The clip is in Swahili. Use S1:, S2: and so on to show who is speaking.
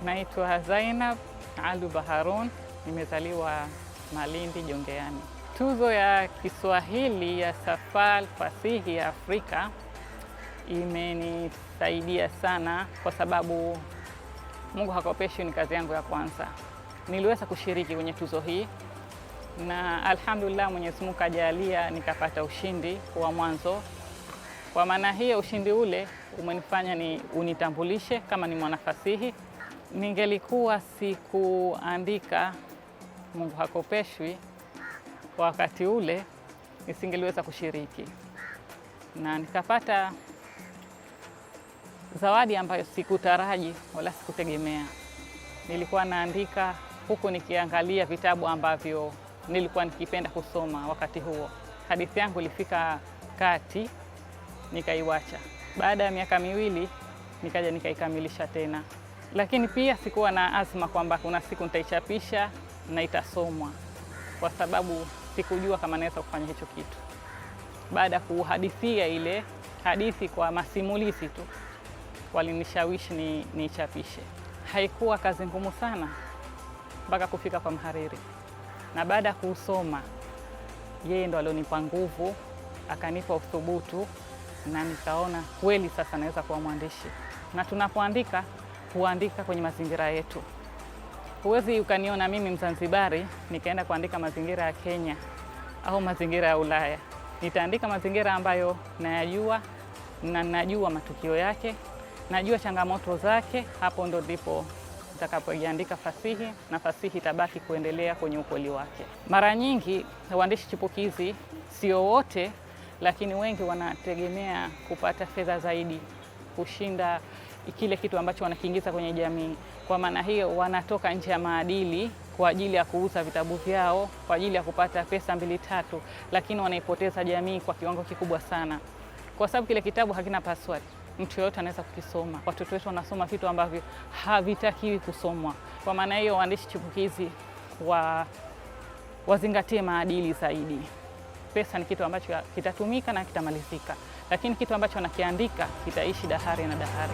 S1: Naitwa Zainab Alu Baharun, nimezaliwa Malindi Jongeani. Tuzo ya Kiswahili ya Safal Fasihi ya Afrika imenisaidia sana kwa sababu Mungu hakopeshi ni kazi yangu ya kwanza. Niliweza kushiriki kwenye tuzo hii na alhamdulillah Mwenyezi Mungu kajalia nikapata ushindi wa mwanzo. Kwa maana hiyo ushindi ule umenifanya unitambulishe kama ni mwanafasihi. Ningelikuwa sikuandika Mungu hakopeshwi kwa wakati ule, nisingeliweza kushiriki na nikapata zawadi ambayo sikutaraji wala sikutegemea. Nilikuwa naandika huku nikiangalia vitabu ambavyo nilikuwa nikipenda kusoma wakati huo. Hadithi yangu ilifika kati, nikaiwacha. Baada ya miaka miwili nikaja nikaikamilisha tena, lakini pia sikuwa na azma kwamba kuna siku nitaichapisha na itasomwa, kwa sababu sikujua kama naweza kufanya hicho kitu. Baada ya kuhadithia ile hadithi kwa masimulizi tu, walinishawishi niichapishe. Haikuwa kazi ngumu sana mpaka kufika kwa mhariri, na baada ya kusoma yeye ndo alionipa nguvu, akanipa uthubutu na nikaona kweli sasa naweza kuwa mwandishi. Na tunapoandika huandika kwenye mazingira yetu. Huwezi ukaniona mimi Mzanzibari nikaenda kuandika mazingira ya Kenya au mazingira ya Ulaya. Nitaandika mazingira ambayo nayajua na najua matukio yake, najua changamoto zake. Hapo ndo ndipo nitakapoiandika fasihi na fasihi itabaki kuendelea kwenye ukweli wake. Mara nyingi waandishi chipukizi, sio wote, lakini wengi wanategemea kupata fedha zaidi kushinda kile kitu ambacho wanakiingiza kwenye jamii. Kwa maana hiyo wanatoka nje ya maadili kwa ajili ya kuuza vitabu vyao, kwa ajili ya kupata pesa 2-3, lakini wanaipoteza jamii kwa kiwango kikubwa sana, kwa sababu kile kitabu hakina password. Mtu yoyote anaweza kukisoma. Watoto wetu wanasoma vitu ambavyo havitakiwi kusomwa. Kwa maana hiyo waandishi chipukizi wazingatie maadili zaidi. Pesa ni kitu ambacho kitatumika na kitamalizika, lakini kitu ambacho wanakiandika kitaishi dahari na dahari.